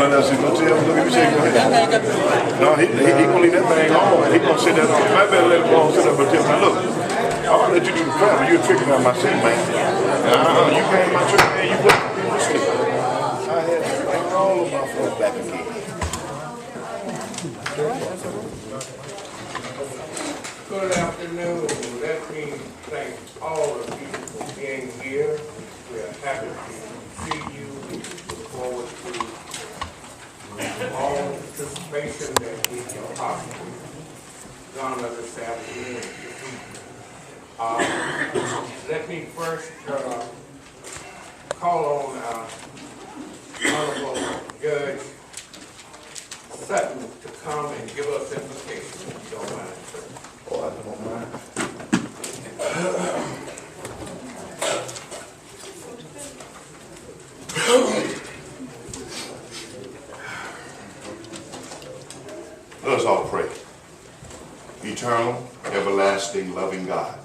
no. See, go tell him. Look at me. Say, go ahead. No, he gonna leave that thing on, and he gonna sit there. I better let him go and sit up and tell him, look, I'll let you do the prayer, but you're tricking out my seat, man. You came to my church, man. You wouldn't be listening. I had all of my folks back again. Good afternoon. Let me thank all of you for being here. We are happy to see you. We look forward to all participation that we can possibly garner this afternoon. Let me first call on Honorable Judge Sutton to come and give us implications, if you don't mind, sir. Oh, I don't mind. Let us all pray. Eternal, everlasting, loving God,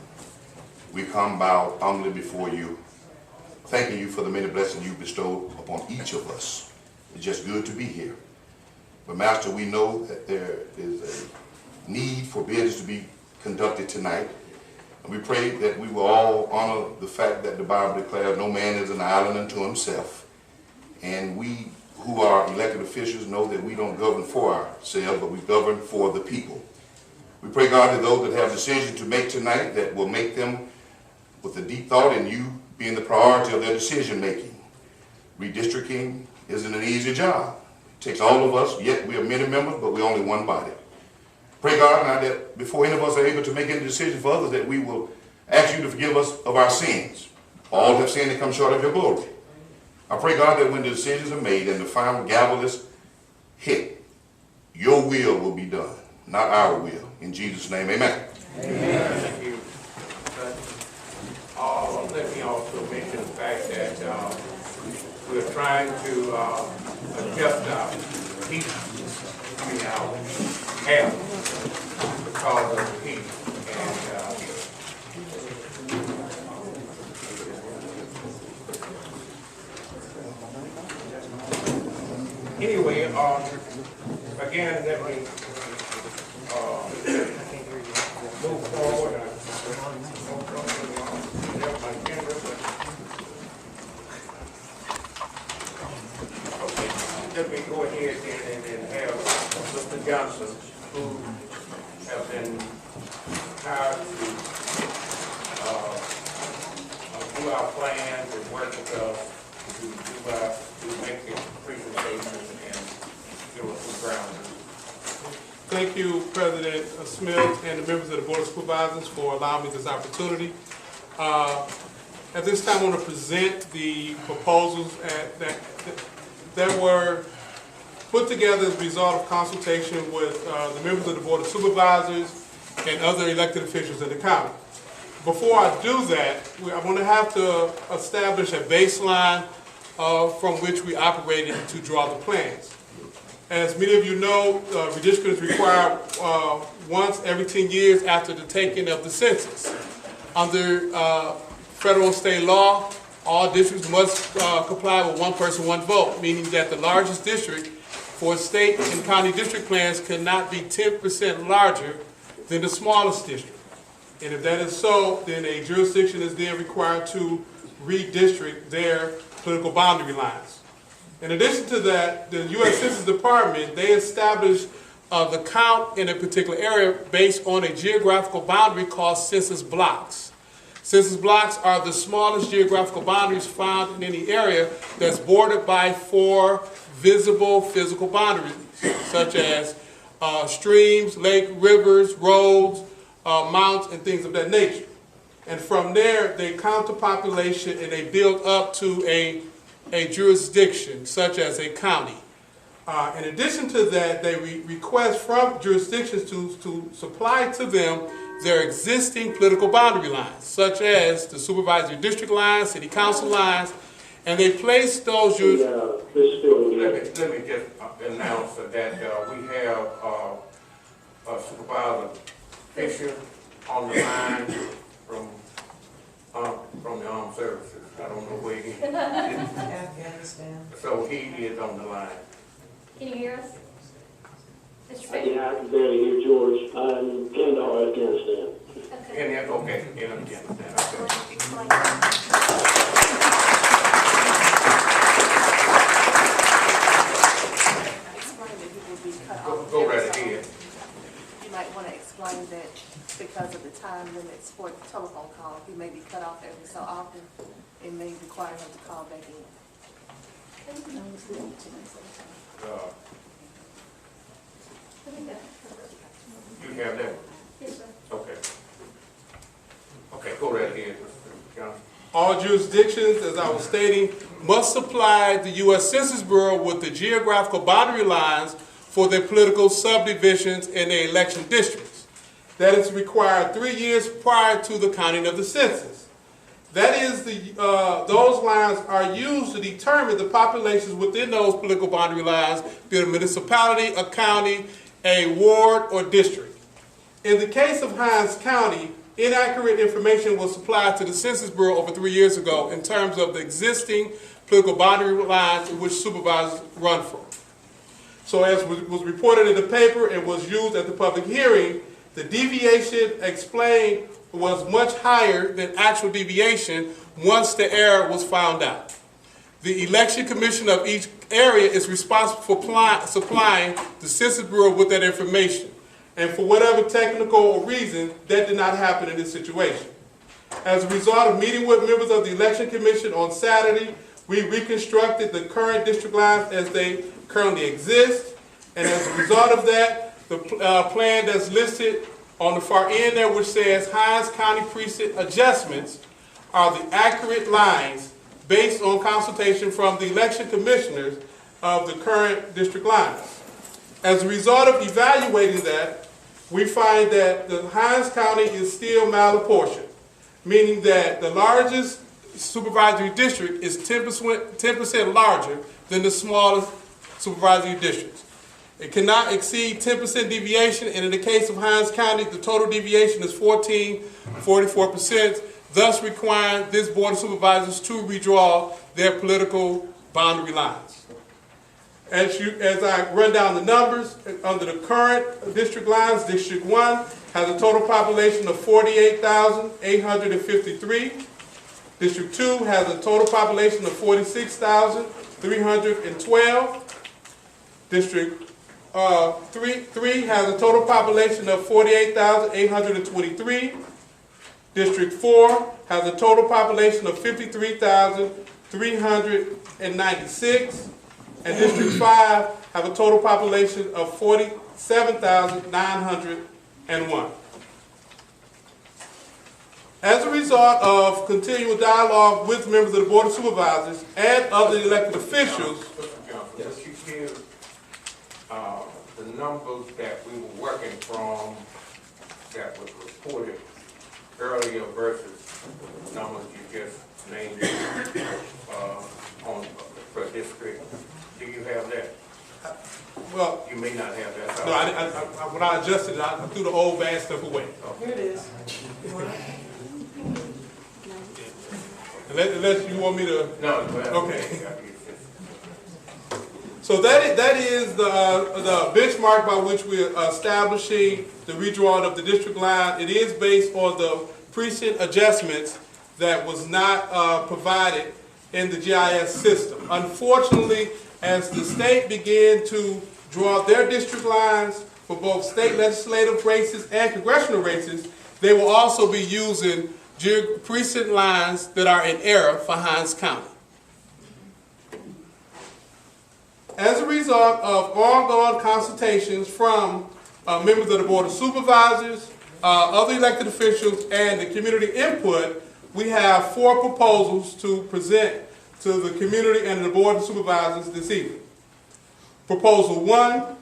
we come bow humbly before you, thanking you for the many blessings you bestowed upon each of us. It's just good to be here. But Master, we know that there is a need for business to be conducted tonight. And we pray that we will all honor the fact that the Bible declares no man is an island unto himself. And we who are elected officials know that we don't govern for ourselves, but we govern for the people. We pray, God, that those that have decisions to make tonight, that will make them with a deep thought in you being the priority of their decision making. Redistricting isn't an easy job. It takes all of us, yet we are many members, but we're only one body. Pray, God, now that before any of us are able to make any decision for others, that we will ask you to forgive us of our sins. All have sinned and come short of your glory. I pray, God, that when the decisions are made and the final gavel is hit, your will be done, not our will. In Jesus' name, amen. Amen. Thank you. Let me also mention the fact that we're trying to adjust our heat, our air because of the heat. And anyway, again, let me move forward. Let me go ahead and have Mr. Johnson, who have been hired to do our plans and work with us to make the presentation and give us some ground. Thank you, President Smith and the members of the Board of Supervisors for allowing me this opportunity. At this time, I want to present the proposals that were put together as a result of consultation with the members of the Board of Supervisors and other elected officials in the county. Before I do that, I'm going to have to establish a baseline from which we operated to draw the plans. As many of you know, redistricting is required once every 10 years after the taking of the census. Under federal and state law, all districts must comply with one person, one vote, meaning that the largest district for state and county district plans cannot be 10% larger than the smallest district. And if that is so, then a jurisdiction is then required to redistrict their political boundary lines. In addition to that, the U.S. Census Department, they establish the count in a particular area based on a geographical boundary called census blocks. Census blocks are the smallest geographical boundaries found in any area that's bordered by 4 visible physical boundaries, such as streams, lakes, rivers, roads, mountains, and things of that nature. And from there, they count the population and they build up to a jurisdiction, such as a county. In addition to that, they request from jurisdictions to supply to them their existing political boundary lines, such as the supervisory district lines, city council lines, and they place those. Let me just announce that we have a Supervisor Fisher on the line from the Armed Services. I don't know where he is. Afghanistan. So he is on the line. Can you hear us? Mr. Fisher? Yeah, I can barely hear George. I'm in Kandahar, Afghanistan. Okay. And that's okay, in Afghanistan, okay. Explain. Explain that he will be cut Go off. right ahead. You might want to explain that because of the time limits for the telephone call, he may be cut off every so often. It may require him to call back in. Uh, You have that? Yes, sir. Okay. Okay, go right ahead, Mr. Johnson. All jurisdictions, as I was stating, must supply the U.S. Census Bureau with the geographical boundary lines for their political subdivisions and their election districts. That is required 3 years prior to the counting of the census. That is, those lines are used to determine the populations within those political boundary lines, be it a municipality, a county, a ward, or district. In the case of Hinds County, inaccurate information was supplied to the Census Bureau over 3 years ago in terms of the existing political boundary lines in which supervisors run from. So as was reported in the paper and was used at the public hearing, the deviation explained was much higher than actual deviation once the error was found out. The election commission of each area is responsible for supplying the Census Bureau with that information. And for whatever technical reason, that did not happen in this situation. As a result of meeting with members of the election commission on Saturday, we reconstructed the current district lines as they currently exist. And as a result of that, the plan that's listed on the far end there, which says Hinds County Precinct Adjustments, are the accurate lines based on consultation from the election commissioners of the current district lines. As a result of evaluating that, we find that the Hinds County is still malapportioned, meaning that the largest supervisory district is 10% larger than the smallest supervisory districts. It cannot exceed 10% deviation, and in the case of Hinds County, the total deviation is 44%, thus requiring this Board of Supervisors to redraw their political boundary lines. As I run down the numbers, under the current district lines, District 1 has a total population of 48,853. District 2 has a total population of 46,312. District 3 has a total population of 48,823. District 4 has a total population of 53,396. And District 5 have a total population of 47,901. As a result of continual dialogue with members of the Board of Supervisors and other elected officials, Mr. Johnson, would you give the numbers that we were working from that was reported earlier versus the numbers you just named on per district? Do you have that? well, You may not have that. no, when I adjusted it, I threw the old bad stuff away. Here it is. Unless you want me to. No, Okay. So that is the benchmark by which we're establishing the redrawing of the district line. It is based on the precinct adjustments that was not provided in the GIS system. Unfortunately, as the state began to draw their district lines for both state legislative races and congressional races, they will also be using precinct lines that are in error for Hinds County. As a result of ongoing consultations from members of the Board of Supervisors, other elected officials, and the community input, we have 4 proposals to present to the community and the Board of Supervisors this evening. Proposal 1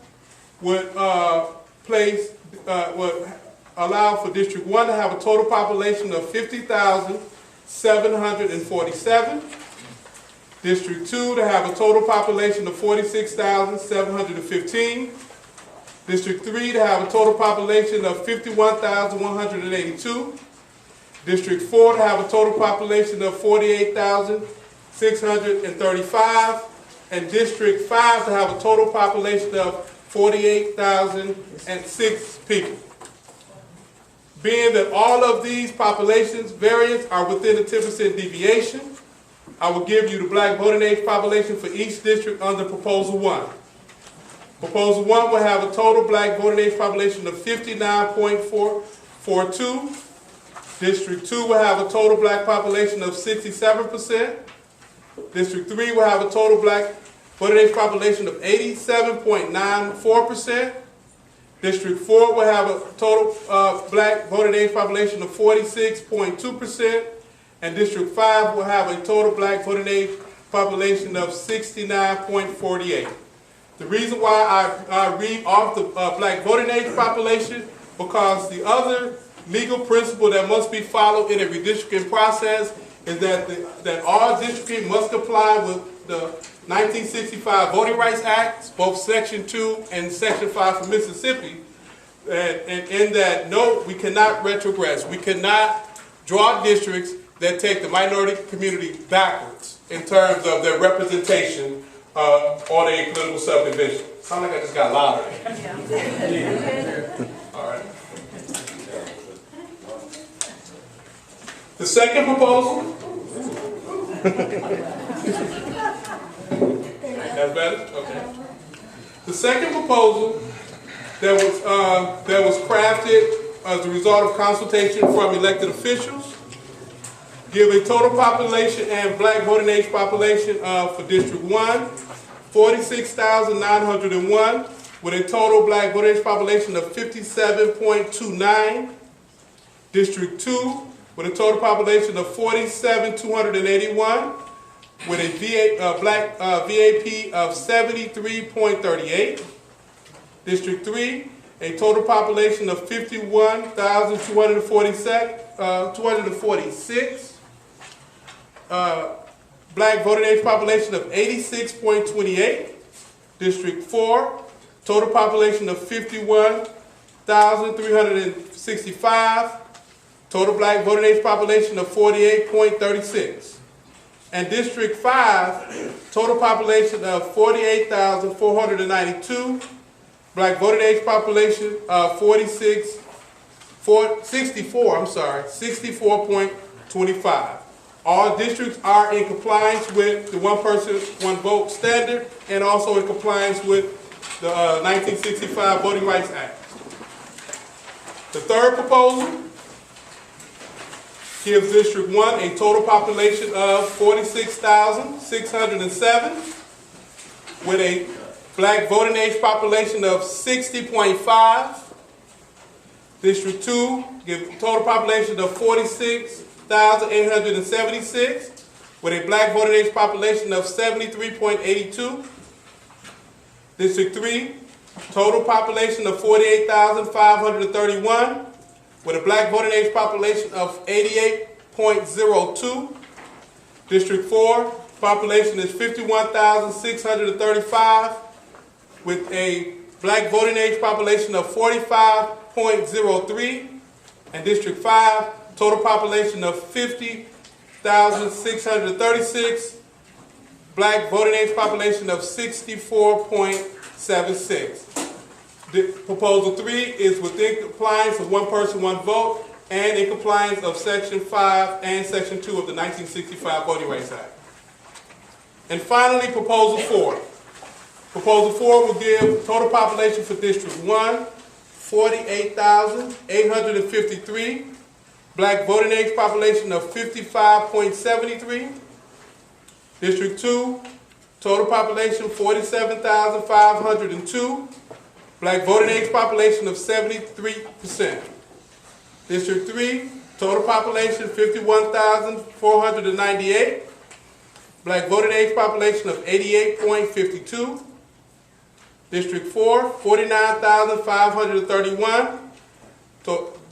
would allow for District 1 to have a total population of 50,747. District 2 to have a total population of 46,715. District 3 to have a total population of 51,182. District 4 to have a total population of 48,635. and District 5 to have a total population of 48,006 people. Being that all of these populations variants are within a 10% deviation, I will give you the black voting age population for each district under Proposal 1. Proposal 1 will have a total black voting age population of 59.442. District 2 will have a total black population of 67%. District 3 will have a total black voting age population of 87.94%. District 4 will have a total black voting age population of 46.2%. And District 5 will have a total black voting age population of 69.48. The reason why I read off the black voting age population, because the other legal principle that must be followed in a redistricting process is that all districting must comply with the 1965 Voting Rights Act, both Section 2 and Section 5 for Mississippi, and in that, no, we cannot retrogress. We cannot draw districts that take the minority community backwards in terms of their representation on a political subdivision. Sound like I just got louder. All right. The second proposal. That's better? Okay. The second proposal that was crafted as a result of consultation from elected officials give a total population and black voting age population for District 1, 46,901, with a total black voting age population of 57.29. District 2, with a total population of 47,281, with a black VAP of 73.38. District 3, a total population of 51,246. Black voting age population of 86.28. District 4, total population of 51,365. Total black voting age population of 48.36. And District 5, total population of 48,492. Black voting age population of 64.25. All districts are in compliance with the one person, one vote standard, and also in compliance with the 1965 Voting Rights Act. The third proposal gives District 1 a total population of 46,607, with a black voting age population of 60.5. District 2 gives a total population of 46,876, with a black voting age population of 73.82. District 3, total population of 48,531, with a black voting age population of 88.02. District 4, population is 51,635, with a black voting age population of 45.03. And District 5, total population of 50,636, black voting age population of 64.76. Proposal 3 is within compliance of one person, one vote, and in compliance of Section 5 and Section 2 of the 1965 Voting Rights Act. And finally, Proposal 4. Proposal 4 will give total population for District 1, 48,853, black voting age population of 55.73. District 2, total population 47,502, black voting age population of 73%. District 3, total population 51,498, black voting age population of 88.52. District 4, 49,531,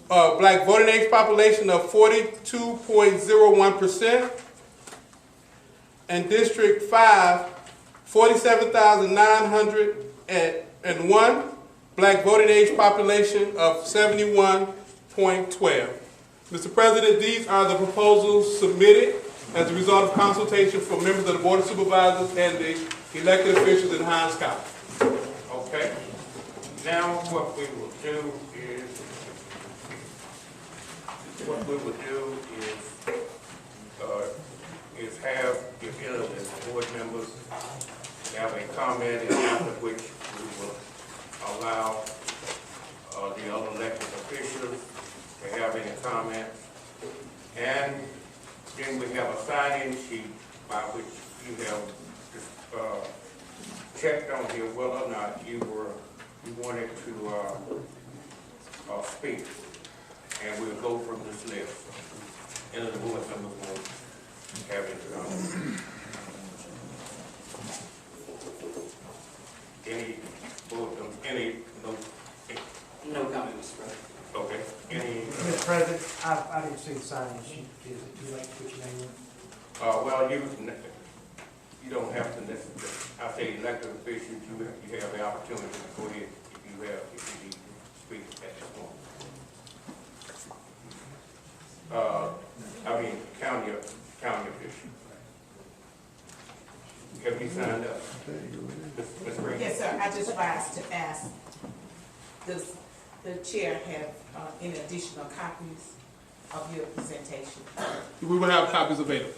black voting age population of 42.01%. And District 5, 47,901, black voting age population of 71.12. Mr. President, these are the proposals submitted as a result of consultation from members of the Board of Supervisors and the elected officials in Hinds County. Okay. Now, what we will do is have, if any of the board members have a comment, and after which we will allow the other elected officials to have any comments. And then we have a sign-in sheet by which you have checked on here whether or not you wanted to speak. And we'll go from this list. Any of the board members will have it. Any board, No comment, Mr. President. okay, any, Mr. President, I didn't see the sign-in sheet. Is it too late to put your name in? well, you don't have to necessarily, I say elected officials, you have the opportunity to go ahead if you need to speak at this point. County official. Have you signed up? Ms. Green? Yes, sir. I just rise to ask, does the chair have any additional copies of your presentation? We will have copies available.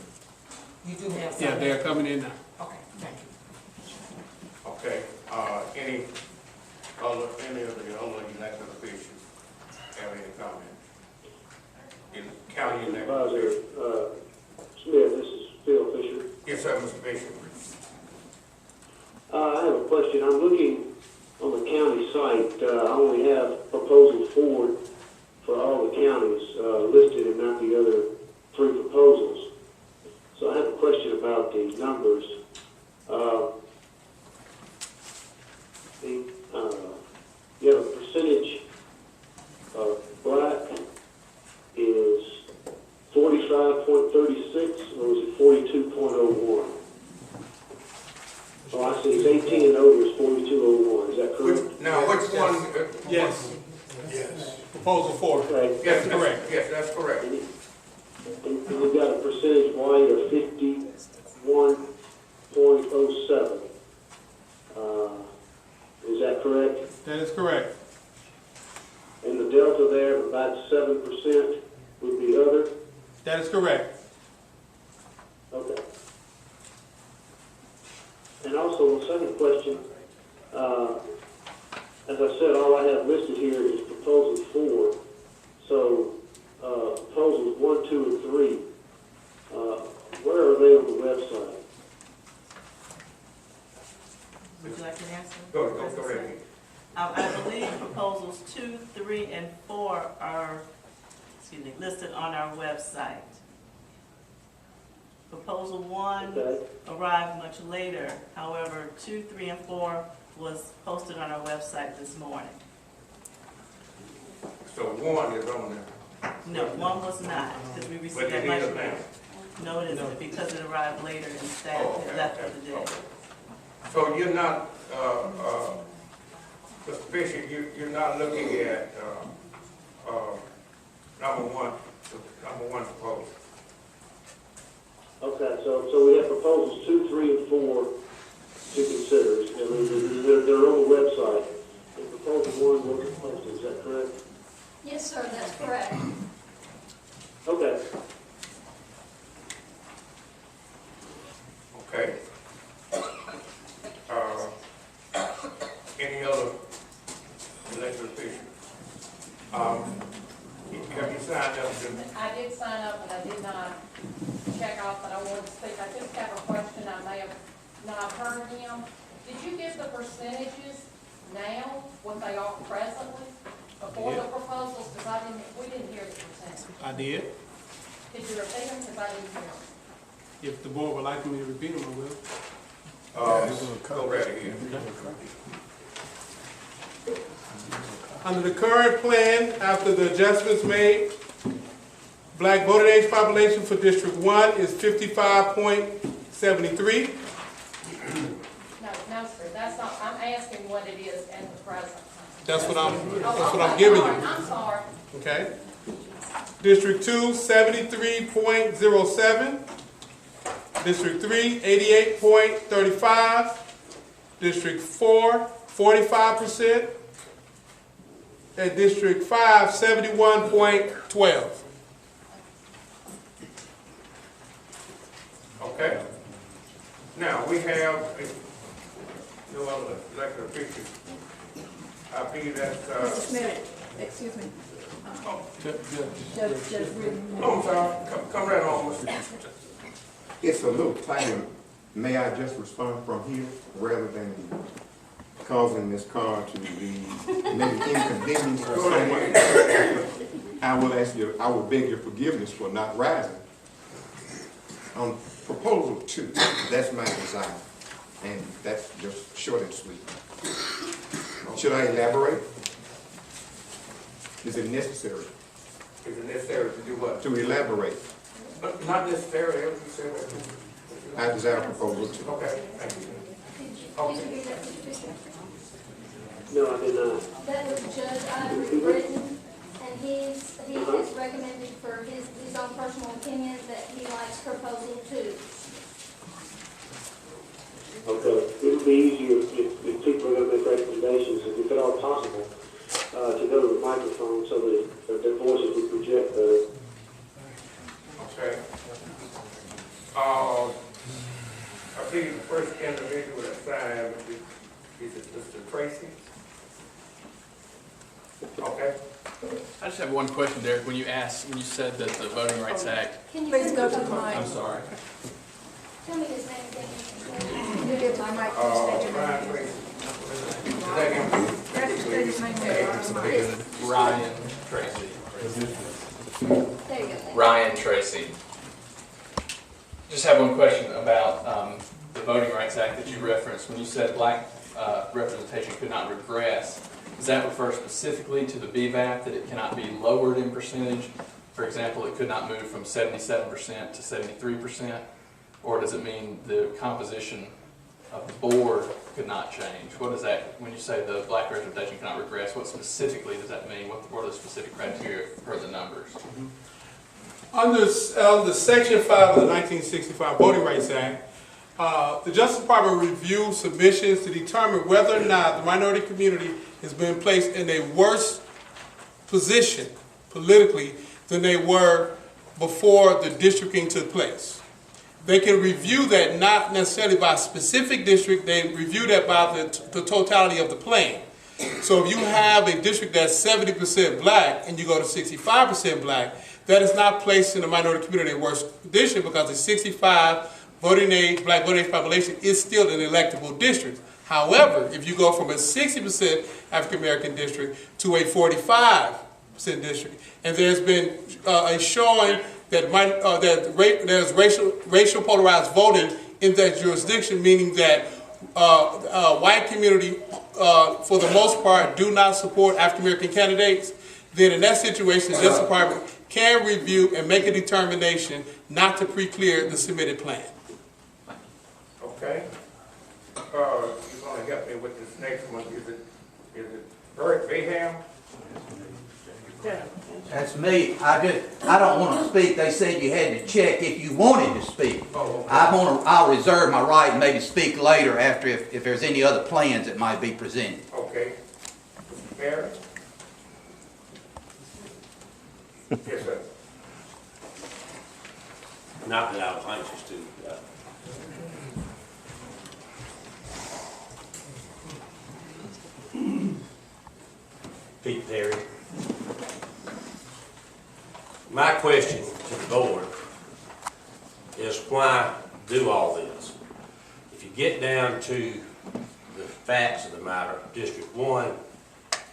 You do have some? Yeah, they are coming in now. Okay, thank you. Okay, any of the other elected officials have any comments? In county elected Supervisor officials? Smith, this is Phil Fisher. Yes, sir, Mr. Bishop. I have a question. I'm looking on the county site. I only have proposal 4 for all the counties listed and not the other 3 proposals. So I have a question about the numbers. You have a percentage of black is 45.36, or is it 42.01? Oh, I see, it's 18 and over is 42.01, is that correct? Which one? Yes. Proposal 4. Okay. Yes, Correct. Yes, that's correct. And you've got a percentage white of 51.07. Is that correct? That is correct. And the delta there of about 7% would be other? That is correct. Okay. And also, the second question, as I said, all I have listed here is proposal 4. So, proposals 1, 2, and 3, where are they on the website? Would you like to answer? Go ahead. I believe proposals 2, 3, and 4 are, listed on our website. Proposal 1 Okay. arrived much later. However, 2, 3, and 4 was posted on our website this morning. So 1 is on there. No, 1 was not, because we But received it that is much. now. No, it isn't, because it arrived later and staff Oh, had left for the day. okay. So you're not, Mr. Bishop, you're not looking at, number one proposal. Okay, so we have proposals 2, 3, and 4 to consider. I mean, they're on the website. And proposal 1 wasn't posted, is that correct? Yes, sir, that's correct. Okay. Okay. Any other elected official? Have you signed up to? I did sign up, but I did not check off, but I wanted to speak. I just have a question. I may have not heard him. Did you give the percentages now, what they are presently, before the proposals? Because we didn't hear the percentages. I did. Did you repeat them? Because I didn't hear them. If the board would like me to repeat them, I will. Go right ahead. Under the current plan, after the adjustments made, black voting age population for District 1 is 55.73. No, sir, that's not, I'm asking what it is at the present time. That's what I'm Oh, giving you. I'm sorry. Okay? District 2, 73.07. District 3, 88.35. District 4, 45%. And District 5, 71.12. Okay. Now, we have no other elected officials. I believe that, Mr. Smith, excuse me. Judge Ridden. oh, I'm sorry, come right on, Mr. It's a little tighter. May I just respond from here rather than causing this car to be maybe inconvenienced for someone? I will beg your forgiveness for not rising. On proposal 2, that's my design, and that's just short and sweet. Should I elaborate? Is it necessary Is it necessary to do what? to elaborate? Not necessarily, as you said. I desire proposal 2. Okay, thank you. Did you hear that, Mr. Bishop? No, I did not. That was Judge Ridden, and he has recommended for his own personal opinion that he likes proposal 2. Okay, it would be easier if people are going to make recommendations, if at all possible, to go to the microphone so that their voices would project better. Okay. I believe the first individual assigned is Mr. Tracy. Okay. I just have one question, Derek. When you said that the Voting Rights Act, Can you please go to the mic? I'm sorry. Tell me his name again. Ryan Tracy. Is that him? Ryan Tracy. There you go. Ryan Tracy. Just have one question about the Voting Rights Act that you referenced. When you said black representation could not regress, does that refer specifically to the BVAP, that it cannot be lowered in percentage? For example, it could not move from 77% to 73%? Or does it mean the composition of the board could not change? What is that, when you say the black representation cannot regress, what specifically does that mean? What are the specific criteria for the numbers? Under Section 5 of the 1965 Voting Rights Act, the Justice Department reviews submissions to determine whether or not the minority community has been placed in a worse position politically than they were before the districting took place. They can review that not necessarily by a specific district, they review that by the totality of the plan. So if you have a district that's 70% black and you go to 65% black, that is not placed in the minority community in a worse position, because the 65 voting age, black voting age population is still an electable district. However, if you go from a 60% African American district to a 45% district, and there's been a showing that there's racial polarized voting in that jurisdiction, meaning that white community, for the most part, do not support African American candidates, then in that situation, the Justice Department can review and make a determination not to pre-clear the submitted plan. Okay. You're going to help me with this next one. Is it Bert Bayham? That's me. I don't want to speak. They said you had to check if you wanted to speak. Oh, okay. I'll reserve my right and maybe speak later after if there's any other plans that might be presented. Okay. Mr. Perry? Yes, sir. Not that I was anxious to. Pete Perry. My question to the board is, why do all this? If you get down to the facts of the matter, District 1,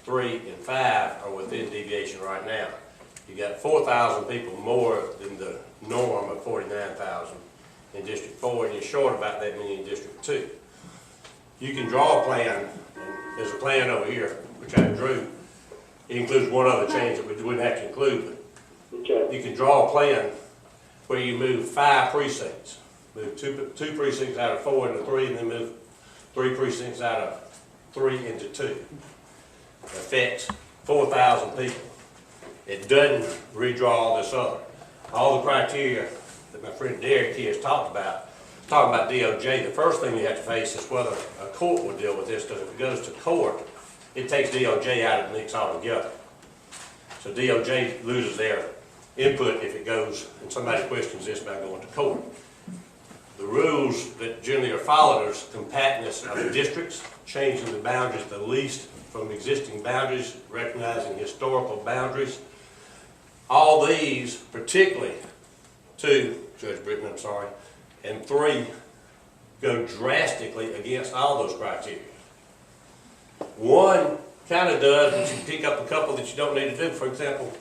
3, and 5 are within deviation right now. You got 4,000 people more than the norm of 49,000 in District 4, and you're short about that many in District 2. You can draw a plan, and there's a plan over here, which I drew. It includes one other change that we wouldn't have to include, but you can draw a plan where you move 5 precincts. Move two precincts out of 4 into 3, and then move 3 precincts out of 3 into 2. It affects 4,000 people. It doesn't redraw all this other. All the criteria that my friend Derek here has talked about talking about DOJ, the first thing you have to face is whether a court will deal with this, because if it goes to court, it takes DOJ out of the mix altogether. So DOJ loses their input if it goes, and somebody questions this about going to court. The rules that generally are followed are compactness of the districts, changing the boundaries the least from existing boundaries, recognizing historical boundaries. All these, particularly 2, Judge Britton, I'm sorry, and 3, go drastically against all those criteria. 1 kind of does, but you pick up a couple that you don't need to do. For example,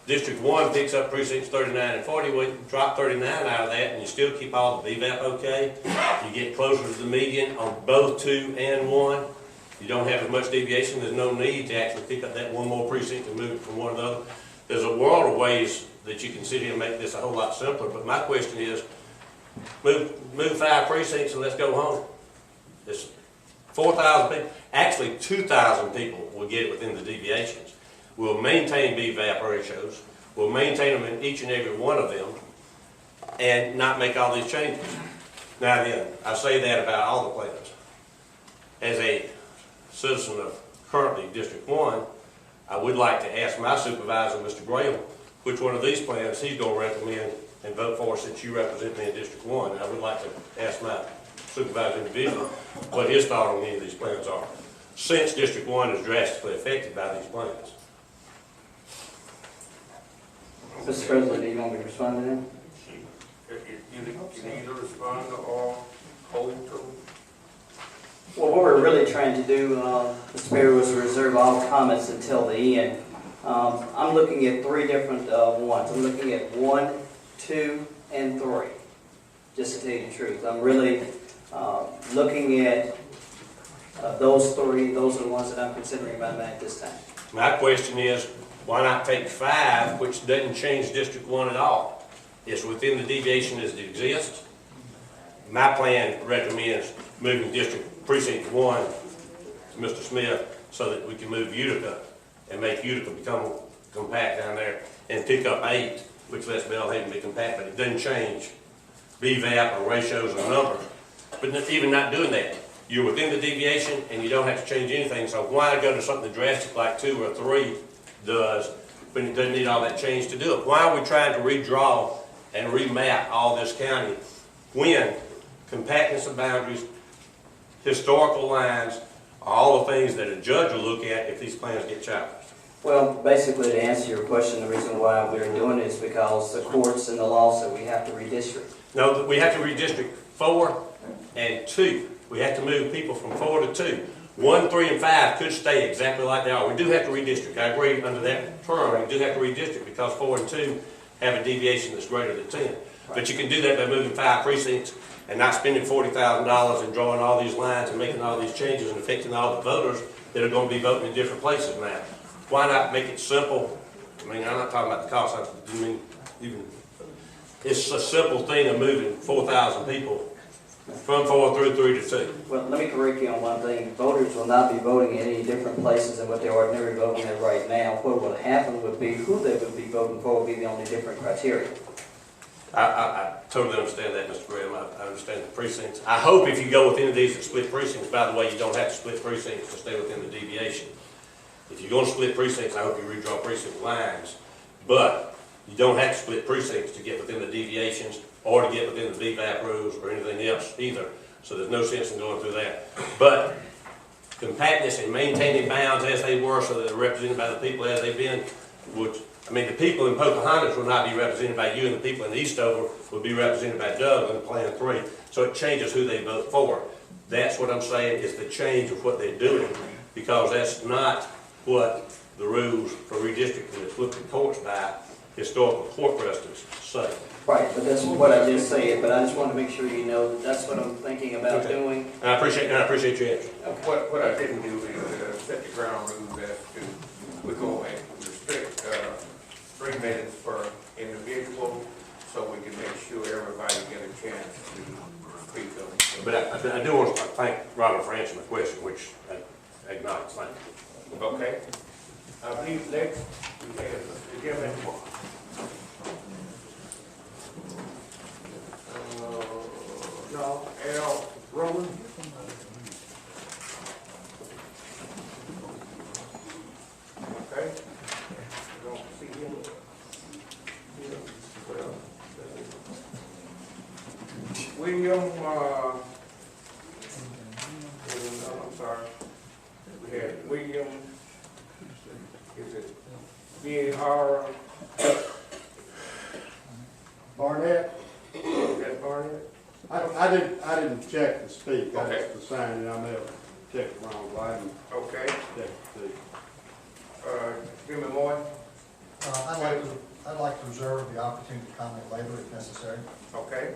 District 1 picks up precincts 39 and 40, we drop 39 out of that, and you still keep all the VVAP okay. You get closer to the median on both 2 and 1. You don't have as much deviation. There's no need to actually pick up that 1 more precinct and move it from one to the other. There's a world of ways that you can sit here and make this a whole lot simpler, but my question is, move 5 precincts and let's go home. It's 4,000 people, actually 2,000 people will get it within the deviations. We'll maintain BVAP ratios, we'll maintain them in each and every one of them, and not make all these changes. Now then, I say that about all the plans. As a citizen of currently District 1, I would like to ask my supervisor, Mr. Graham, which one of these plans he's going to recommend and vote for, since you represent me in District 1. I would like to ask my supervisor individually what his thought on any of these plans are, since District 1 is drastically affected by these plans. Mr. President, do you want me to respond to that? You need to respond or hold to. Well, what we're really trying to do, Mr. Mayor, was reserve all comments until the end. I'm looking at 3 different ones. I'm looking at 1, 2, and 3, just to tell you the truth. I'm really looking at those 3. Those are the ones that I'm considering by at this time. My question is, why not take 5, which doesn't change District 1 at all? It's within the deviation as it exists. My plan recommends moving Precinct 1 to Mr. Smith so that we can move Utica and make Utica become compact down there, and pick up 8, which lets Belhaven be compact, but it doesn't change BVAP or ratios or number. But even not doing that, you're within the deviation and you don't have to change anything, so why go to something drastic like 2 or 3 does, when it doesn't need all that change to do it? Why are we trying to redraw and remap all this county when compactness of boundaries, historical lines, are all the things that a judge will look at if these plans get challenged? Well, basically, to answer your question, the reason why we're doing it is because the courts and the law said we have to redistrict. No, we have to redistrict 4 and 2. We have to move people from 4 to 2. 1, 3, and 5 could stay exactly like they are. We do have to redistrict. I agree under that term, we do have to redistrict because 4 and 2 have a deviation that's greater than 10. But you can do that by moving 5 precincts and not spending $40,000 and drawing all these lines and making all these changes and affecting all the voters that are going to be voting in different places now. Why not make it simple? I mean, I'm not talking about the cost. I didn't mean even. It's a simple thing of moving 4,000 people from 4 through 3 to 2. Well, let me correct you on one thing. Voters will not be voting in any different places than what they're ordinarily voting in right now. What will happen would be who they would be voting for would be the only different criteria. I totally understand that, Mr. Graham. I understand the precincts. I hope if you go within these that split precincts, by the way, you don't have to split precincts to stay within the deviation. If you're going to split precincts, I hope you redraw precinct lines. But you don't have to split precincts to get within the deviations or to get within the VVAP rules or anything else either. So there's no sense in going through that. But compactness and maintaining bounds as they were so that they're represented by the people as they've been would, I mean, the people in Pocahontas will not be represented by you, and the people in Eastover will be represented by Doug in Plan 3. So it changes who they vote for. That's what I'm saying is the change of what they're doing, because that's not what the rules for redistricting that's looked at courts by historical court precedents say. Right, but that's what I just said, but I just want to make sure you know that's what I'm thinking about doing. And I appreciate your answer. Okay. What I didn't do is set the ground rules as to, we're going to restrict 3 minutes per individual, so we can make sure everybody get a chance to speak on it. But I do want to thank Robert for answering the question, which I acknowledge. Thank you. Okay. I believe next we have Mr. Jim at William, is it B-A-R, Barnett, is that Barnett? I didn't check to speak, I Okay. just assigned it, I may have checked the wrong way, I didn't Okay, check to speak. Jimmy Moore, I'd like to reserve the opportunity to comment later if necessary. okay.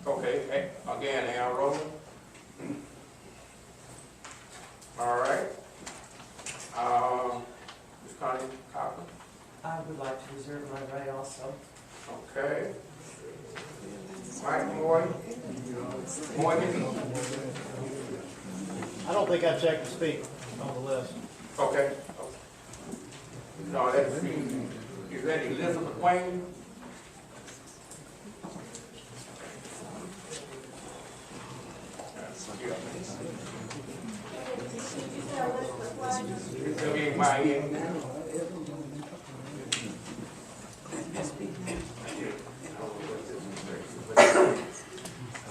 Okay, again, Al Roman. All right. Ms. Connie Cochran, I would like to reserve my right also. okay. Mike Moore, Morgan, I don't think I checked to speak on the list. okay. No, that's, is that Elizabeth Wayne? Is my end?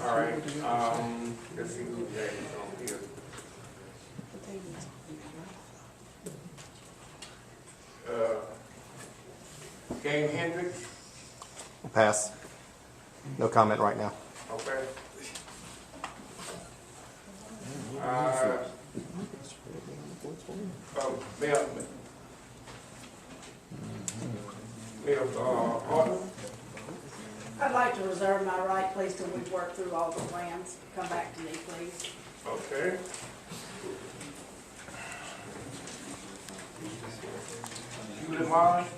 All right, let's see who's next on here. Game Hendricks, Pass. No comment right now. okay. Horton, I'd like to reserve my right, please, till we've worked through all the plans. Come back to me, please. okay. Julie Morris,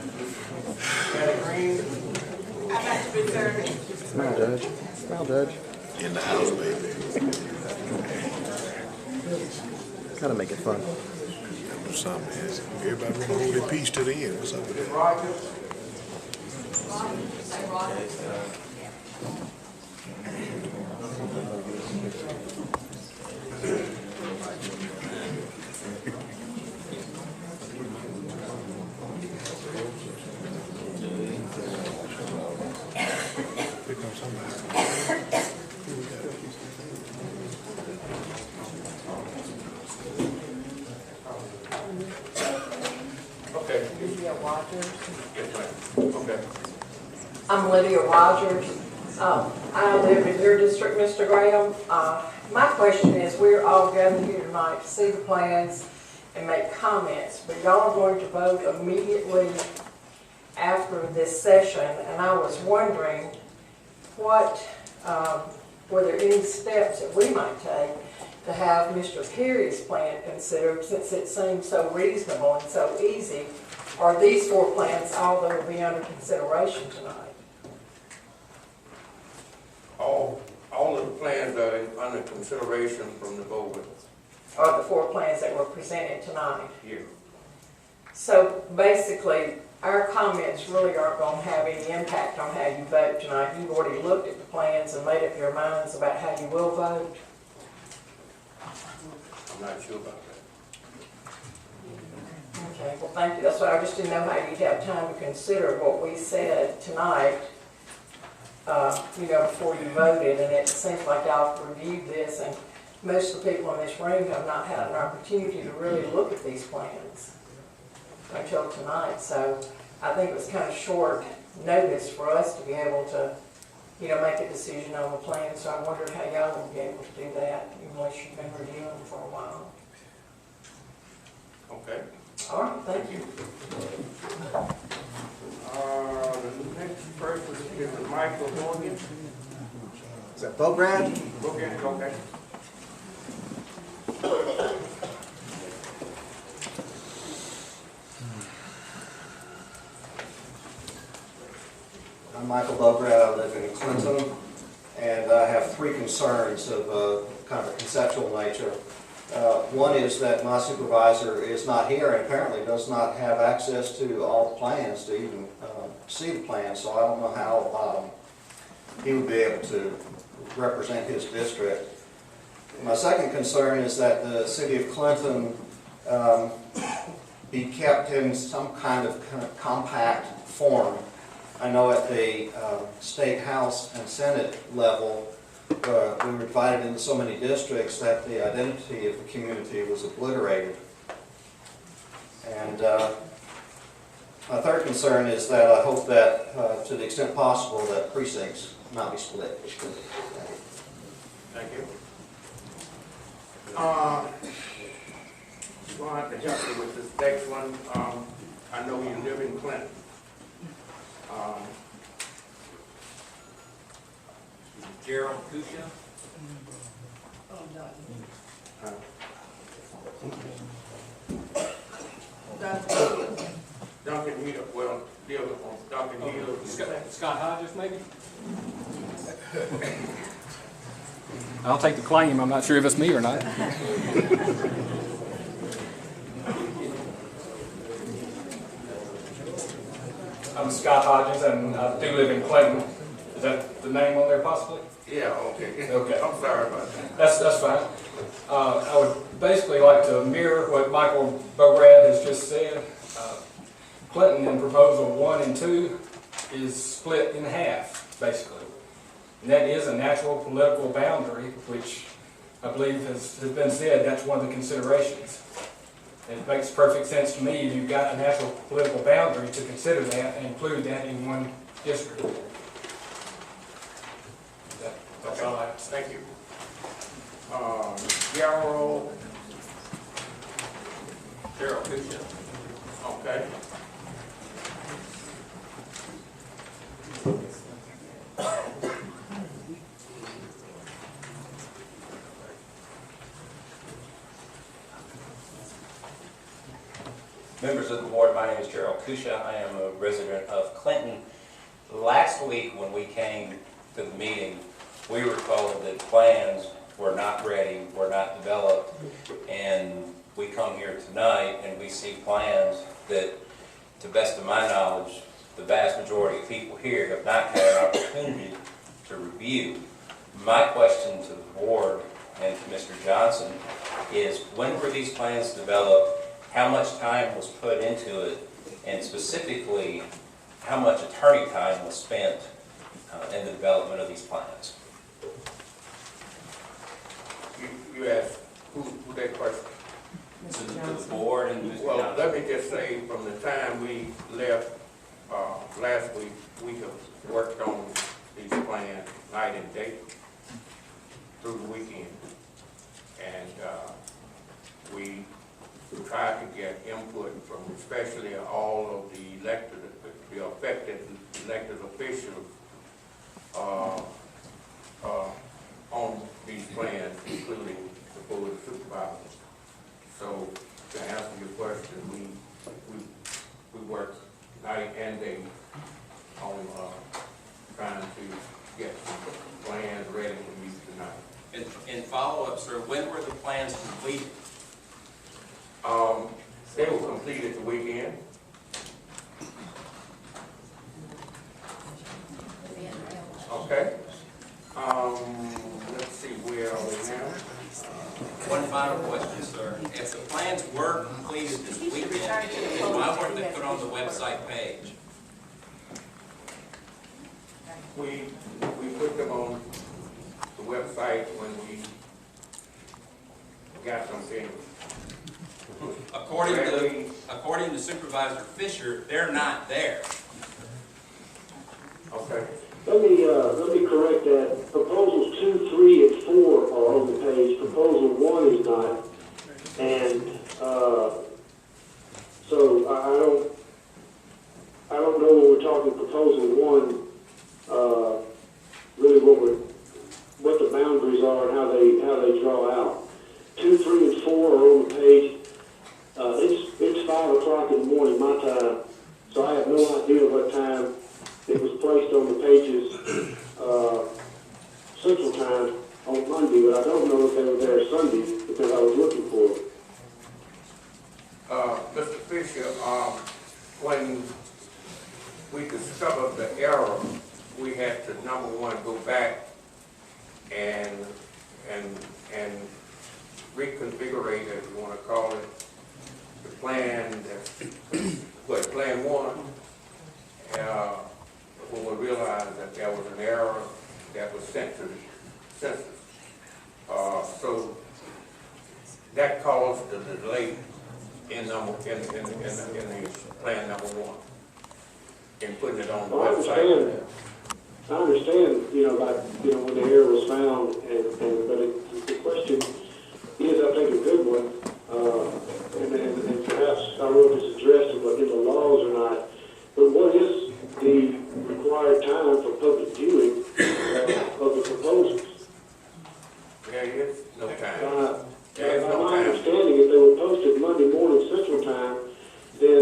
Patty Green, I'd like to reserve it. Smile, Judge. Smile, Judge. In the house, baby. Gotta make it fun. Do something, man. Everybody wanna hold their peace to the end. What's up with that? Rogers, Here comes somebody. okay. Lydia Rogers. Yes, ma'am. Okay. I'm Lydia Rogers. I live in your district, Mr. Graham. My question is, we're all gathered here tonight to see the plans and make comments, but y'all are going to vote immediately after this session, and I was wondering were there any steps that we might take to have Mr. Perry's plan considered, since it seems so reasonable and so easy? Are these 4 plans all that will be under consideration tonight? All of the plans are under consideration from the board Are the 4 plans that were presented tonight? here. So basically, our comments really aren't going to have any impact on how you vote tonight. You've already looked at the plans and made up your minds about how you will vote. I'm not sure about that. Okay, well, thank you. That's why I just didn't know how you'd have time to consider what we said tonight, before you voted. And it seems like y'all have reviewed this, and most of the people in this room have not had an opportunity to really look at these plans until tonight. So I think it was kind of short notice for us to be able to, make a decision on the plan. So I wondered how y'all would be able to do that, unless you've been reviewing them for a while. Okay. All right, thank you. The next person is Michael Morgan. Is that Bograd? Okay. I'm Michael Bograd. I live in Clinton, and I have 3 concerns of kind of a conceptual nature. One is that my supervisor is not here and apparently does not have access to all the plans to even see the plans, so I don't know how he would be able to represent his district. My second concern is that the city of Clinton be kept in some kind of compact form. I know at the State House and Senate level, we were divided into so many districts that the identity of the community was obliterated. And my third concern is that I hope that, to the extent possible, that precincts not be split. Thank you. You're going to have to help me with this next one. I know you live in Clinton. Gerald Kusha? Duncan Hill, well, deal with Duncan Hill. Scott Hodges, maybe? I'll take the claim. I'm not sure if it's me or not. I'm Scott Hodges, and I do live in Clinton. Is that the name on there possibly? Yeah, okay. Okay. I'm sorry about that. That's fine. I would basically like to mirror what Michael Bograd has just said. Clinton in proposal 1 and 2 is split in half, basically. And that is a natural political boundary, which I believe has been said, that's one of the considerations. It makes perfect sense to me if you've got a natural political boundary to consider that and include that in one district. That's all I have to say. Thank you. Gerald Kusha. Okay. Members of the board, my name is Gerald Kusha. I am a resident of Clinton. Last week when we came to the meeting, we were told that plans were not ready, were not developed, and we come here tonight and we see plans that, to the best of my knowledge, the vast majority of people here have not had an opportunity to review. My question to the board and to Mr. Johnson is, when were these plans developed? How much time was put into it? And specifically, how much attorney time was spent in the development of these plans? You asked who that question? To the board and Mr. Well, Johnson. let me just say, from the time we left last week, we have worked on these plans night and day through the weekend. And we tried to get input from especially all of the elected, the affected elected officials on these plans, including the board of supervisors. So to answer your question, we work night and day on trying to get some plans ready for you tonight. In follow-up, sir, when were the plans completed? They were completed the weekend. Okay. Let's see, where are we now? One final question, sir. If the plans were completed this weekend, why weren't they put on the website page? We put them on the website when we got them finished. According to Supervisor Fisher, they're not there. Okay. Let me correct that. Proposals 2, 3, and 4 are on the page. Proposal 1 is not. And so I don't know when we're talking proposal 1, really what the boundaries are and how they draw out. 2, 3, and 4 are on the page. It's 5 o'clock in the morning my time, so I have no idea what time it was placed on the pages Central Time on Monday, but I don't know if they were there Sunday because I was looking for them. Mr. Fisher, when we discovered the error, we had to, number one, go back and reconfigure, as you want to call it, the plan, Plan 1, when we realized that there was an error that was sent to the census. So that caused the delay in the Plan number 1, in putting it on the website. I understand, when the error was found, but the question is, I think, a good one, and perhaps I don't know if it's addressed in the laws or not, but what is the required time for public viewing of the proposals? There is no time. There is no My time. understanding, if they were posted Monday morning Central Time, then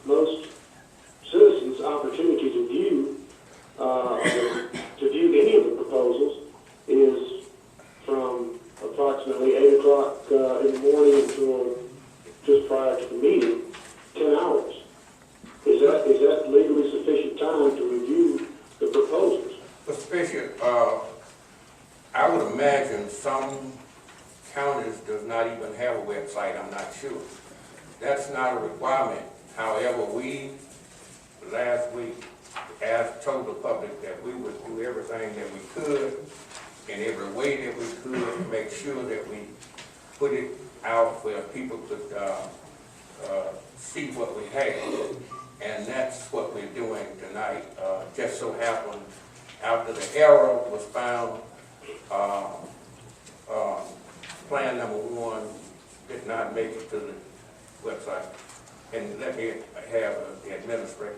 most citizens' opportunity to view any of the proposals is from approximately 8 o'clock in the morning until just prior to the meeting, 10 hours. Is that legally sufficient time to review the proposals? Especially, I would imagine some counties does not even have a website, I'm not sure. That's not a requirement. However, we, last week, told the public that we would do everything that we could in every way that we could to make sure that we put it out where people could see what we had. And that's what we're doing tonight. Just so happened, after the error was found, Plan number 1 did not make it to the website. And let me have the administrator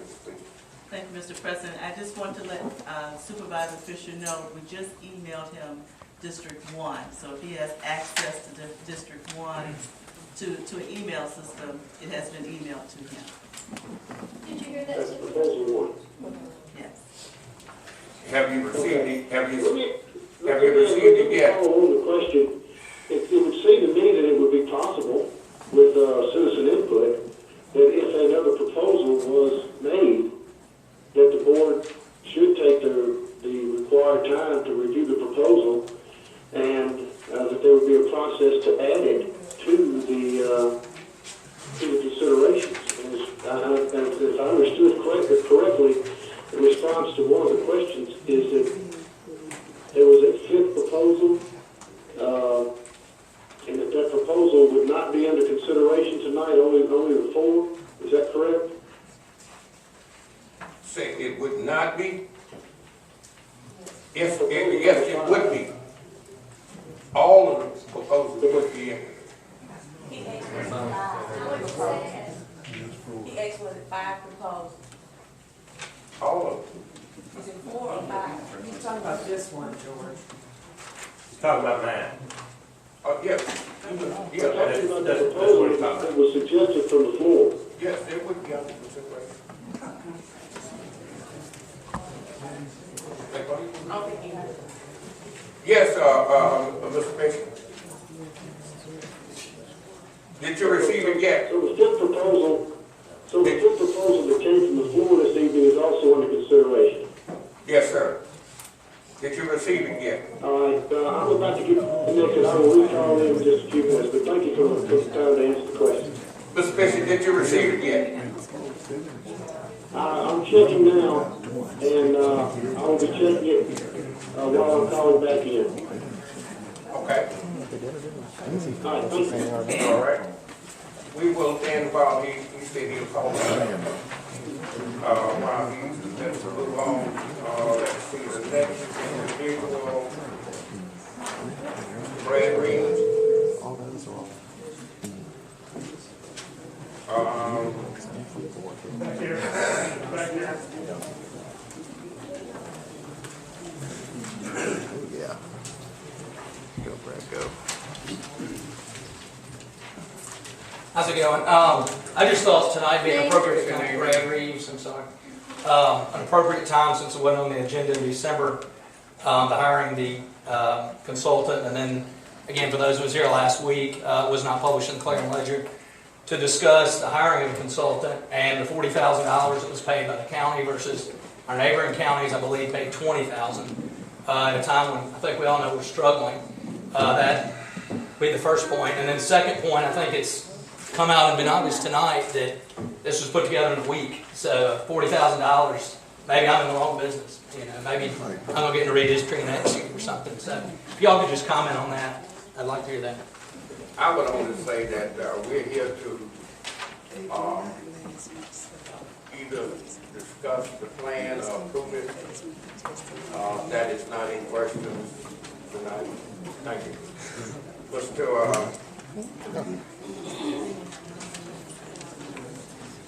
speak. Thank you, Mr. President. I just want to let Supervisor Fisher know we just emailed him District 1. So if he has access to District 1 to an email system, it has been emailed to him. Did you hear that? That's proposal 1. Yes. Have you received it? Have you received it yet? On the question, it would seem to me that it would be possible with citizen input that if another proposal was made, that the board should take the required time to review the proposal, and that there would be a process to add it to the considerations. And if I understood correctly, the response to one of the questions is that there was a 5th proposal, and that proposal would not be under consideration tonight, only the 4. Is that correct? Say it would not be? Yes, it would be. All of the proposals would be in. He asked for the 5 proposals. All of them. Is it 4 or 5? He's talking about this one, George. He's talking about mine. Yes. That's what he's talking about. That was suggested from the floor. Yes, it would be under consideration. Yes, Mr. Bishop. Did you receive it yet? So the 5th proposal that came from the floor this evening is also under consideration. Yes, sir. Did you receive it yet? All right, I'm about to get connected. I will recall in just a few minutes, but thank you for the time to answer the question. Mr. Bishop, did you receive it yet? I'm checking now, and I will be checking it while I'm calling back in. Okay. All right, thank you. All right. We will end while he said he'll call back. While let's move on. Let's see the next individual. Brad Reed. Back here. Back here. Yeah. Go, Brad, go. How's it going? I just thought tonight being appropriate, Brad Reeves, I'm sorry. An appropriate time since it wasn't on the agenda in December, the hiring the consultant, and then again for those who was here last week, was not published in the Clarion Ledger, to discuss the hiring of a consultant and the $40,000 that was paid by the county versus our neighboring counties, I believe, paid $20,000 at a time when I think we all know we're struggling. That be the first point. And then the second point, I think it's come out and been obvious tonight that this was put together in a week. So $40,000, maybe I'm in the wrong business. Maybe I'm going to get into redistricting next year or something. So if y'all could just comment on that, I'd like to hear that. I would only say that we're here to either discuss the plan or approve it. That is not in question tonight. Thank you. Mr.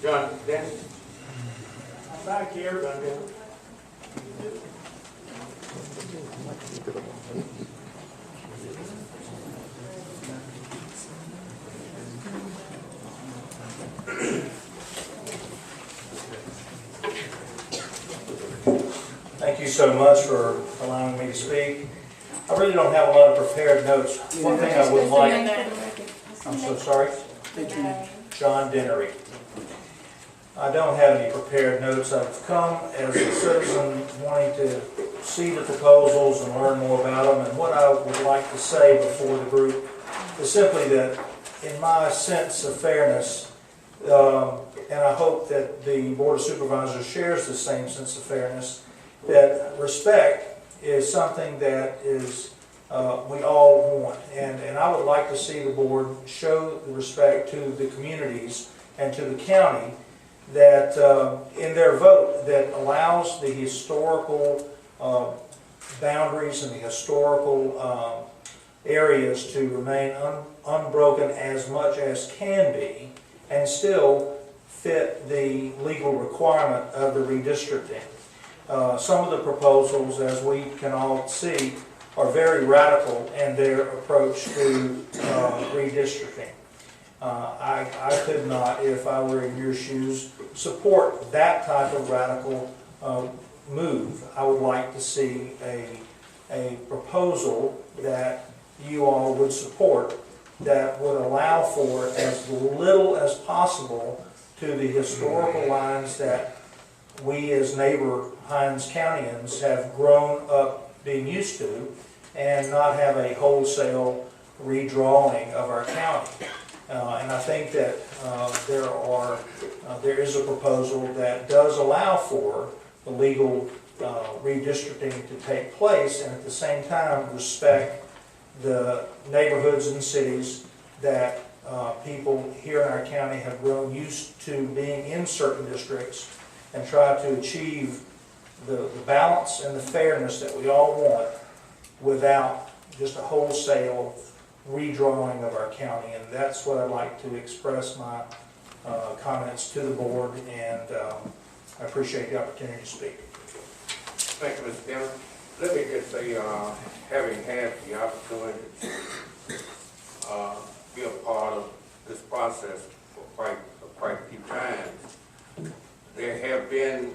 John Dennis. Back here, John Dennis. Thank you so much for allowing me to speak. I really don't have a lot of prepared notes. One thing I would like, I'm so sorry, John Dennery. I don't have any prepared notes. I've come as a citizen wanting to see the proposals and learn more about them. And what I would like to say before the group is simply that in my sense of fairness, and I hope that the Board of Supervisors shares the same sense of fairness, that respect is something that is we all want. And I would like to see the board show the respect to the communities and to the county that in their vote that allows the historical boundaries and the historical areas to remain unbroken as much as can be and still fit the legal requirement of the redistricting. Some of the proposals, as we can all see, are very radical in their approach to redistricting. I could not, if I were in your shoes, support that type of radical move. I would like to see a proposal that you all would support that would allow for as little as possible to the historical lines that we as neighbor Hinds Countyans have grown up being used to, and not have a wholesale redrawing of our county. And I think that there is a proposal that does allow for the legal redistricting to take place, and at the same time respect the neighborhoods and cities that people here in our county have grown used to being in certain districts, and try to achieve the balance and the fairness that we all want without just a wholesale redrawing of our county. And that's what I'd like to express my comments to the board, and I appreciate the opportunity to speak. Thank you, Mr. Dennis. Let me just say, having had the opportunity to be a part of this process for quite a few times, there have been,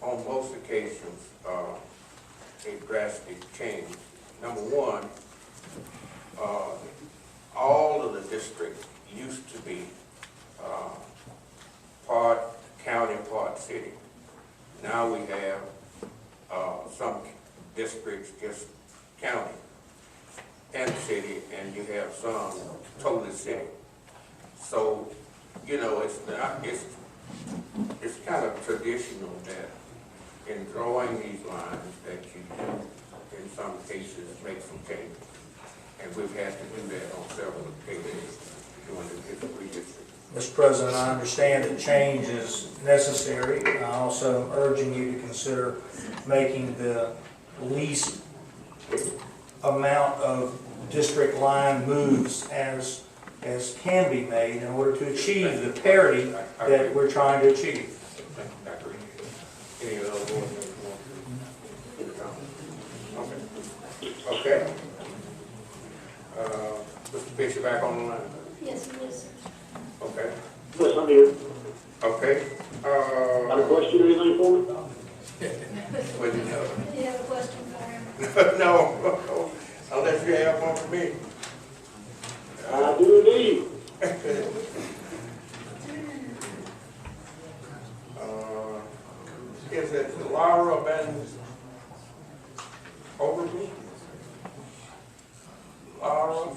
on most occasions, a drastic change. Number one, all of the districts used to be part county, part city. Now we have some districts just county and city, and you have some totally city. So, you know, it's kind of traditional that in drawing these lines that you do, in some cases, make some changes. And we've had to do that on several occasions during the redistricting. Mr. President, I understand that change is necessary. I also am urging you to consider making the least amount of district line moves as can be made in order to achieve the parity that we're trying to achieve. Any other board members want to? Okay. Mr. Bishop back on the line? Yes, he is. Okay. Yes, I'm here. Okay. Got a question or anything for me? What do you know? Do you have a question for him? No, unless you have one for me. I do indeed. Is it Laura Ben Overby? Laura?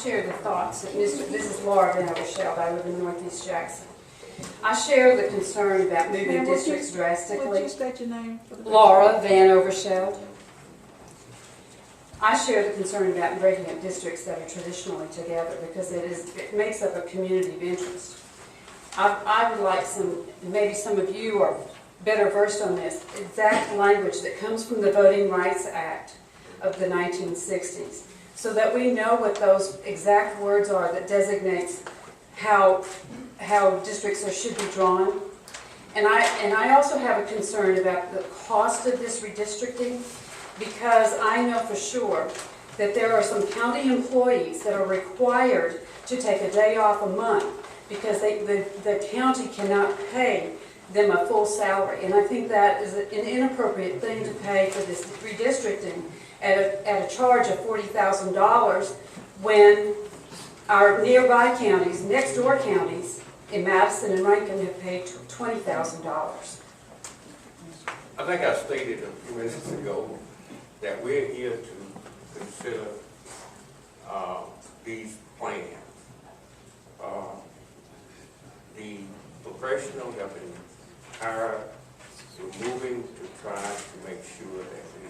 share the thoughts that this is Laura Van Overshaeld. I live in Northeast Jackson. I share the concern about moving districts drastically. Would you state your name? Laura Van Overshaeld. I share the concern about breaking up districts that are traditionally together because it makes up a community of interest. I would like maybe some of you are better versed on this, exact language that comes from the Voting Rights Act of the 1960s, so that we know what those exact words are that designates how districts should be drawn. And I also have a concern about the cost of this redistricting, because I know for sure that there are some county employees that are required to take a day off a month because the county cannot pay them a full salary. And I think that is an inappropriate thing to pay for this redistricting at a charge of $40,000 when our nearby counties, next door counties, in Madison and Rankin have paid $20,000. I think I stated a few minutes ago that we're here to consider these plans. The professionals have been hired, we're moving to try to make sure that we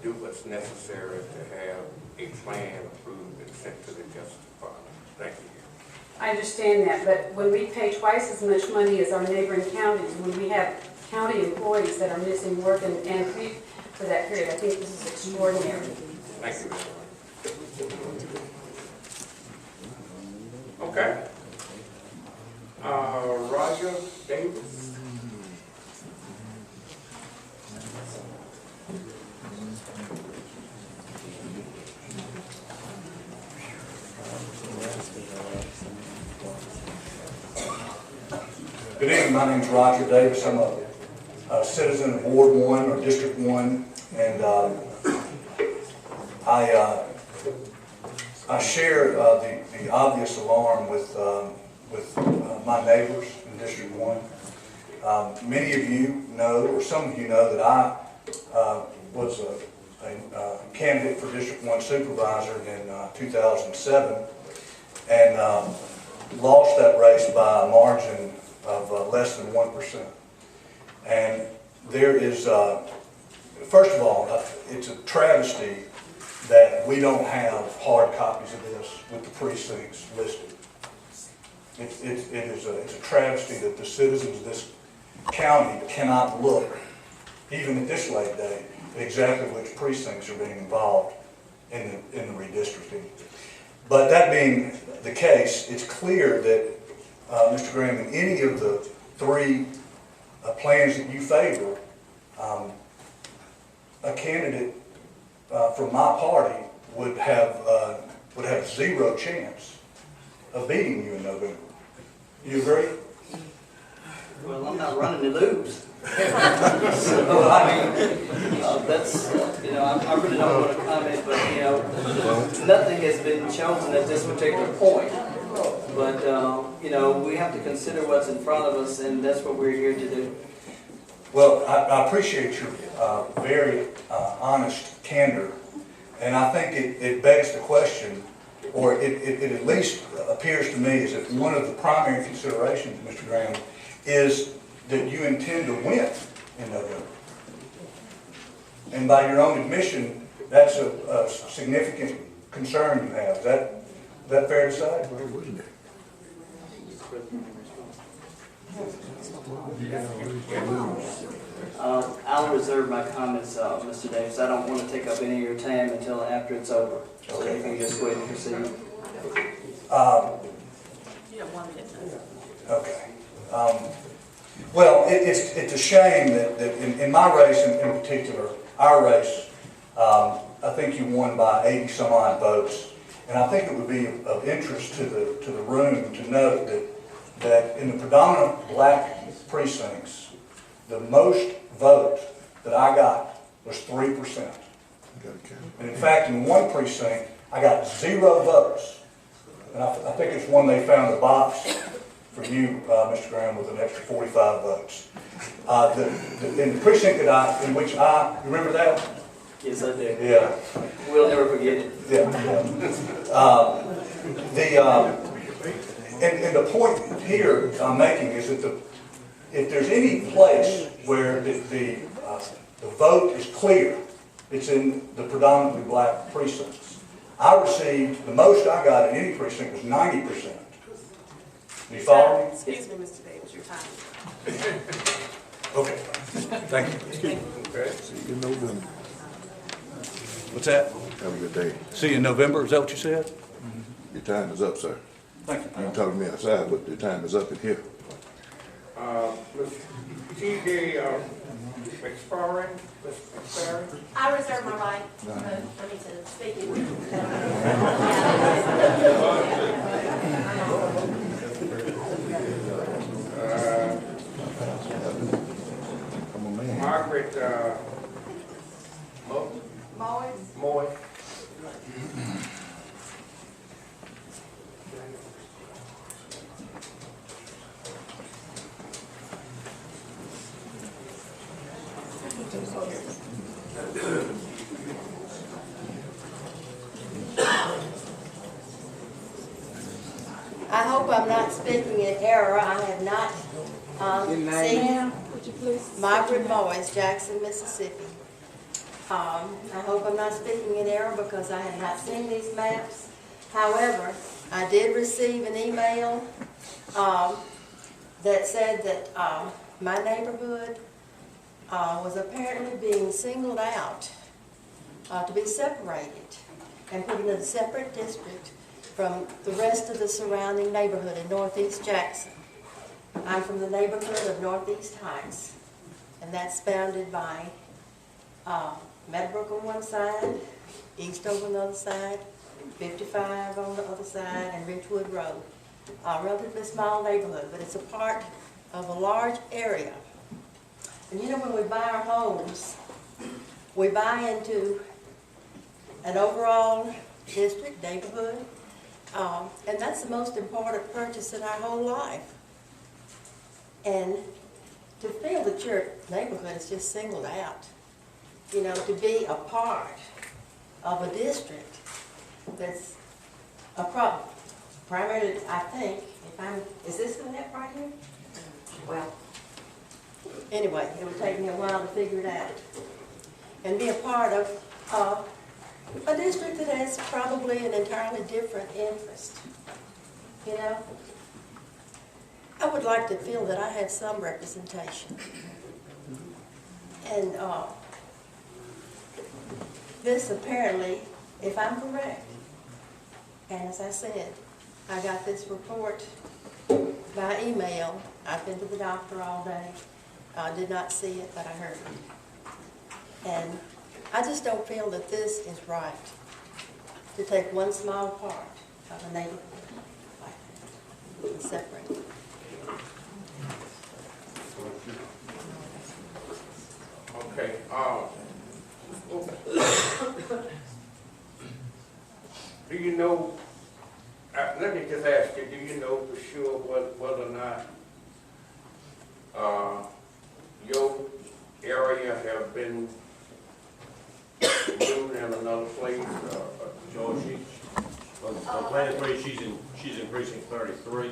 do what's necessary to have a plan approved and sent to the Justice Department. Thank you. I understand that, but when we pay twice as much money as our neighboring counties, when we have county employees that are missing work and for that period, I think this is extraordinary. Thank you very much. Okay. Roger Davis. Good evening, my name is Roger Davis. I'm a citizen of Ward 1 or District 1, and I share the obvious alarm with my neighbors in District 1. Many of you know, or some of you know, that I was a candidate for District 1 Supervisor in 2007 and lost that race by a margin of less than 1%. And there is, first of all, it's a travesty that we don't have hard copies of this with the precincts listed. It's a travesty that the citizens of this county cannot look, even at this late date, at exactly which precincts are being involved in the redistricting. But that being the case, it's clear that, Mr. Graham, in any of the three plans that you favor, a candidate from my party would have zero chance of beating you in November. You agree? Well, I'm not running to lose. So, I mean, that's, I really don't want to comment, but, nothing has been chosen at this particular point. But, we have to consider what's in front of us, and that's what we're here to do. Well, I appreciate your very honest candor, and I think it begs the question, or it at least appears to me as if one of the primary considerations, Mr. Graham, is that you intend to win in November. And by your own admission, that's a significant concern you have. Is that fair to say? I'll reserve my comments, Mr. Davis. I don't want to take up any of your time until after it's over. So you can just wait and proceed. Okay. Well, it's a shame that in my race in particular, our race, I think you won by 80 some odd votes. And I think it would be of interest to the room to note that in the predominant black precincts, the most vote that I got was 3%. And in fact, in one precinct, I got 0 votes. And I think it's one they found a box for you, Mr. Graham, with an extra 45 votes. In the precinct you remember that? Yes, I do. Yeah. We'll never forget it. Yeah. And the point here I'm making is that if there's any place where the vote is clear, it's in the predominantly black precincts. I received, the most I got in any precinct was 90%. Do you follow me? Excuse me, Mr. Davis, your time. Okay. Thank you. See you in November. What's that? Have a good day. See you in November, is that what you said? Your time is up, sir. Thank you. You can talk to me outside, but your time is up in here. TJ McFarland, I reserve my right for me to speak in. Margaret, Moy. I hope I'm not speaking in error. I have not seen Margaret Moyes, Jackson, Mississippi. I hope I'm not speaking in error because I have not seen these maps. However, I did receive an email that said that my neighborhood was apparently being singled out to be separated and put in a separate district from the rest of the surrounding neighborhood in Northeast Jackson. I'm from the neighborhood of Northeast Heights, and that's bounded by Meadowbrook on one side, East on the other side, 55 on the other side, and Ridgewood Road. A relatively small neighborhood, but it's a part of a large area. And you know, when we buy our homes, we buy into an overall district, neighborhood, and that's the most important purchase in our whole life. And to feel that your neighborhood is just singled out, you know, to be a part of a district that's a problem. Primarily, I think, is this the map right here? Well, anyway, it would take me a while to figure it out. And be a part of a district that has probably an entirely different interest, you know? I would like to feel that I have some representation. And this apparently, if I'm correct, and as I said, I got this report by email. I've been to the doctor all day. I did not see it, but I heard it. And I just don't feel that this is right, to take one small part of a neighborhood like that and separate it. Okay, do you know, let me just ask you, do you know for sure whether or not your area have been moved in another place? George, on Planet 3, she's in precinct 33.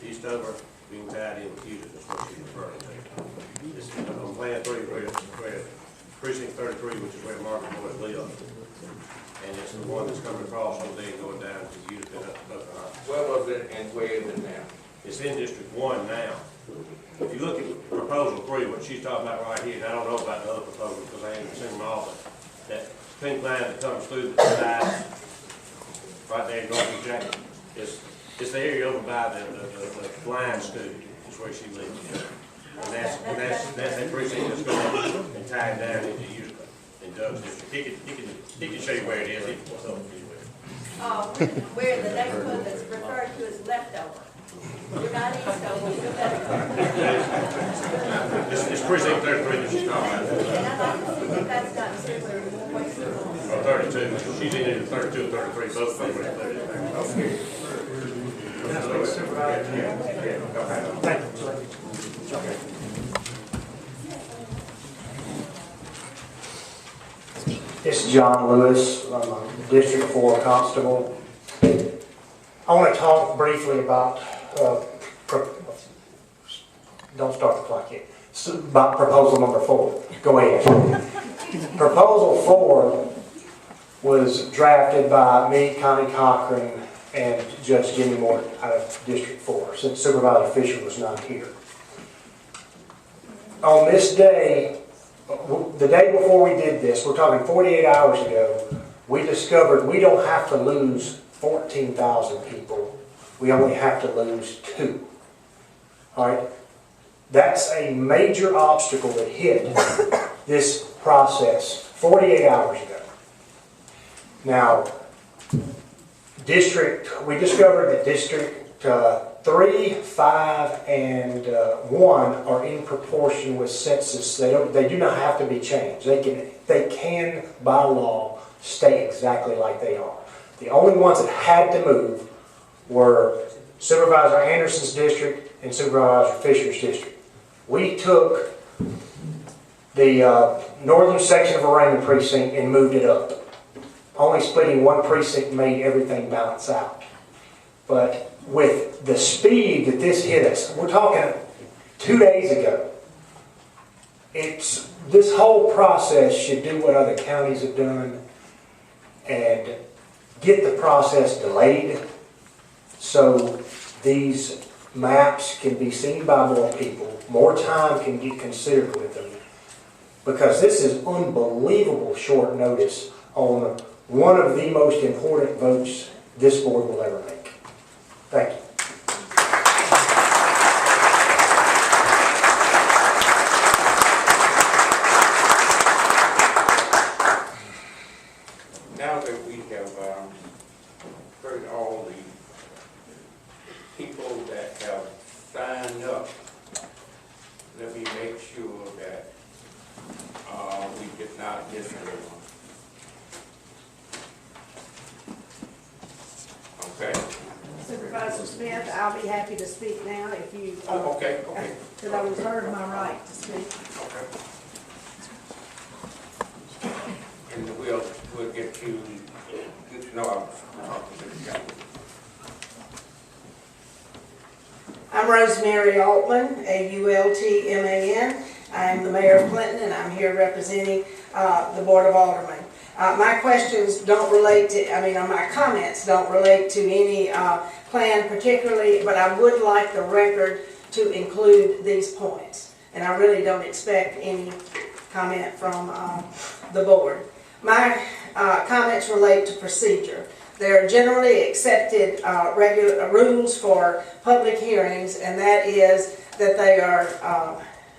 Eastover, being tied in with Houston, that's what she's referring to. It's on Planet 3, where precinct 33, which is where Margaret Moy lives. And it's the one that's coming across over there and going down to Houston up the high. Where was it and where is it now? It's in District 1 now. If you look at proposal 3, what she's talking about right here, and I don't know about the other proposals because I haven't seen them all, but that pink line that comes through the side, right there in Northeast Jackson, it's the area over by the blind school, is where she lives. And that's that precinct that's going and tied down into Utica in Doug's district. He can show you where it is. Where the neighborhood that's referred to as leftover. You're not Eastover, you're leftover. It's precinct 33 that she's talking about. And I'd like to see if that's not similar to more ways. Or 32, she's in either 32 or 33, both of them are included. Okay. Thank you. This is John Lewis, I'm a District 4 Constable. I want to talk briefly about, don't start the clock yet, about proposal number 4. Go ahead. Proposal 4 was drafted by me, Connie Cochran, and Judge Jimmy Moore out of District 4, since Supervisor Fisher was not here. On this day, the day before we did this, we're talking 48 hours ago, we discovered we don't have to lose 14,000 people. We only have to lose 2. All right? That's a major obstacle that hit this process 48 hours ago. Now, we discovered that District 3, 5, and 1 are in proportion with census. They do not have to be changed. They can, by law, stay exactly like they are. The only ones that had to move were Supervisor Anderson's district and Supervisor Fisher's district. We took the northern section of a Raymond precinct and moved it up. Only splitting one precinct made everything balance out. But with the speed that this hit us, we're talking 2 days ago, this whole process should do what other counties have done and get the process delayed so these maps can be seen by more people, more time can get considered with them, because this is unbelievable short notice on one of the most important votes this board will ever make. Thank you. Now that we have heard all the people that have signed up, let me make sure that we did not miss anyone. Okay. Supervisor Smith, I'll be happy to speak now if you. Oh, okay. Because I reserve my right to speak. Okay. And we'll get to know I'm talking to the guy. I'm Rosemary Altman, A-U-L-T-M-A-N. I am the mayor of Clinton, and I'm here representing the Board of Aldermen. My questions don't relate to, my comments don't relate to any plan particularly, but I would like the record to include these points. And I really don't expect any comment from the board. My comments relate to procedure. There are generally accepted regular rules for public hearings, and that is that they are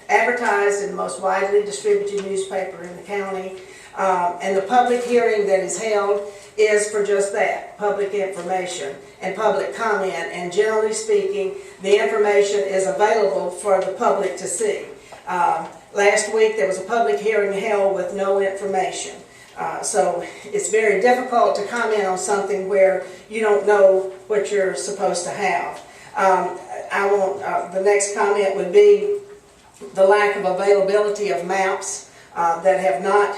advertised in the most widely distributed newspaper in the county, and the public hearing that is held is for just that, public information and public comment, and generally speaking, the information is available for the public to see. Last week there was a public hearing held with no information. So it's very difficult to comment on something where you don't know what you're supposed to have. The next comment would be the lack of availability of maps that have not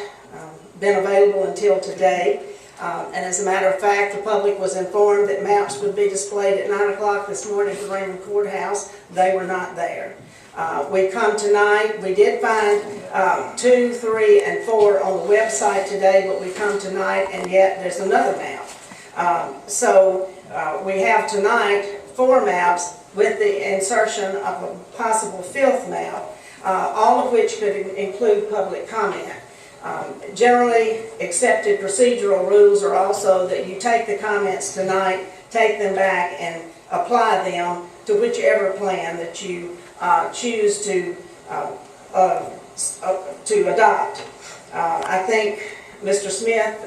been available until today. And as a matter of fact, the public was informed that maps would be displayed at 9 o'clock this morning at the Raymond Courthouse. They were not there. We come tonight, we did find 2, 3, and 4 on the website today, but we come tonight and yet there's another map. So we have tonight 4 maps with the insertion of a possible 5th map, all of which could include public comment. Generally accepted procedural rules are also that you take the comments tonight, take them back and apply them to whichever plan that you choose to adopt. I think Mr. Smith,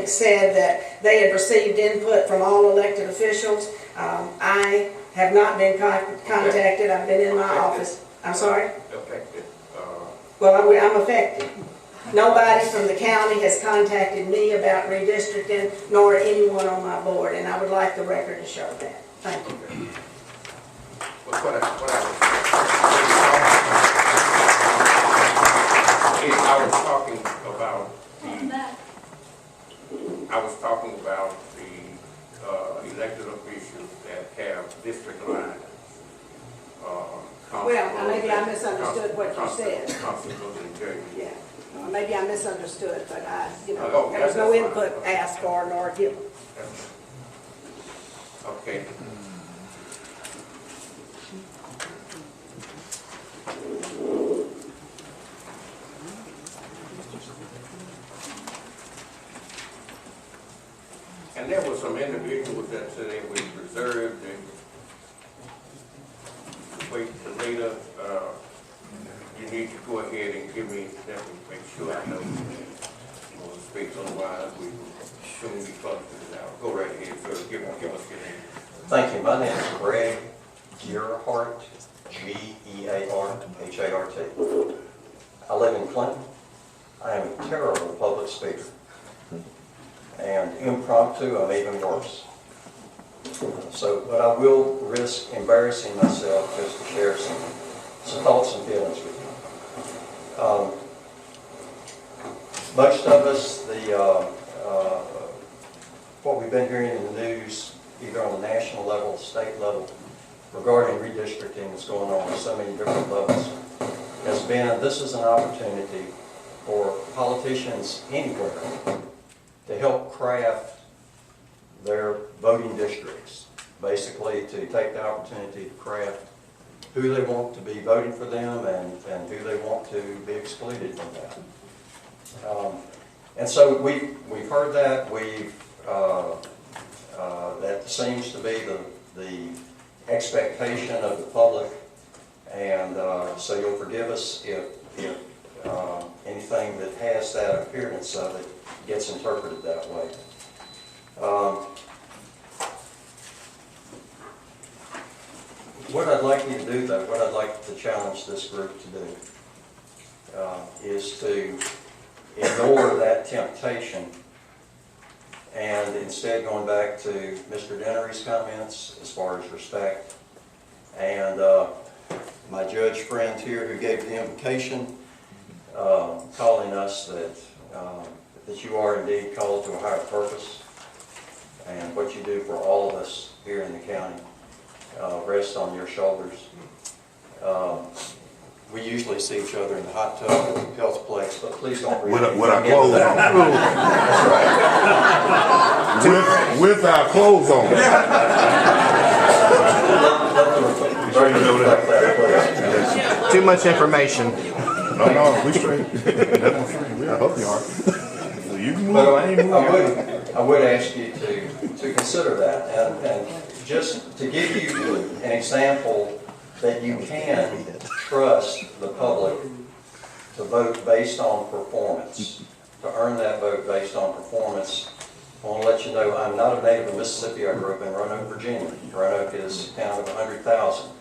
said that they had received input from all elected officials. I have not been contacted. I've been in my office. I'm sorry? Affected. Well, I'm affected. Nobody from the county has contacted me about redistricting, nor anyone on my board, and I would like the record to show that. Thank you. I was talking about the elected officials said. Yeah, maybe I misunderstood, but Oh, there was no that's fine. input asked for nor given. Okay. And there were some individuals that said they would reserve the wait till later. You need to go ahead and give me, let me make sure I know. Or speak otherwise, we will soon be close to this hour. Go right ahead, sir. Give us your name. Thank you. My name is Greg Gearhart, Gearhart. I live in Clinton. I am a terrible public speaker. And impromptu, I'm even worse. But I will risk embarrassing myself just to share some thoughts and feelings with you. Most of us, what we've been hearing in the news, either on the national level, state level, regarding redistricting that's going on at so many different levels, has been this is an opportunity for politicians anywhere to help craft their voting districts, basically to take the opportunity to craft who they want to be voting for them and who they want to be excluded from that. And so we've heard that, that seems to be the expectation of the public, and so you'll forgive us if anything that has that appearance of it gets interpreted that way. What I'd like you to do, though, what I'd like to challenge this group to do is to ignore that temptation and instead going back to Mr. Dennery's comments as far as respect and my judge friend here who gave the invocation, calling us that you are indeed called to a higher purpose, and what you do for all of us here in the county rests on your shoulders. We usually see each other in the hot tub at the health place, but please don't read with our clothes on. That's right. With our clothes on. Too much information. No, we straight. I hope you are. So you can move. I would ask you to consider that, and just to give you an example that you can trust the public to vote based on performance, to earn that vote based on performance. I want to let you know I'm not a native of Mississippi. I grew up in Roanoke, Virginia. Roanoke is a town of 100,000.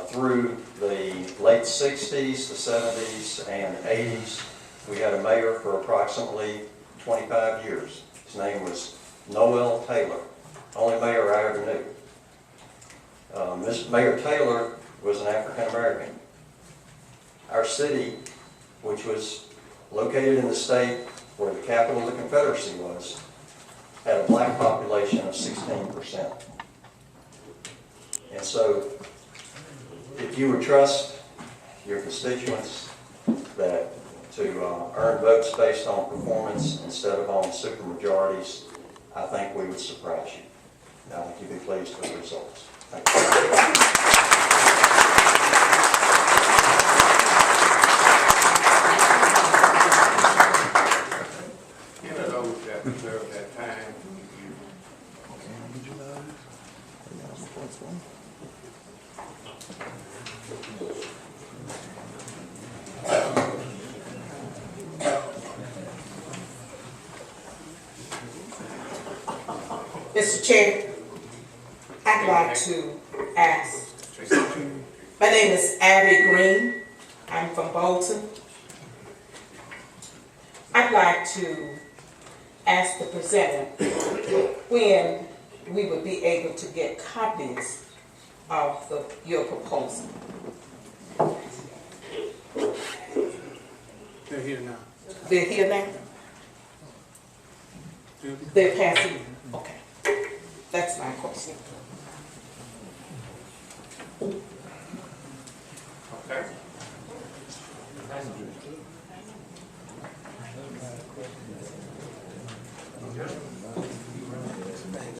Through the late 60s, the 70s, and 80s, we had a mayor for approximately 25 years. His name was Noel Taylor, only mayor I ever knew. Mayor Taylor was an African American. Our city, which was located in the state where the capital of the Confederacy was, had a black population of 16%. And so, if you would trust your constituents that to earn votes based on performance instead of on supermajorities, I think we would surprise you. I think you'd be pleased with the results. Thank you. Mr. Chair, I'd like to ask, my name is Abby Green, I'm from Bolton. I'd like to ask the presenter when we would be able to get copies of your proposal. They're here now. They're here now? They're passing? Okay. That's my question.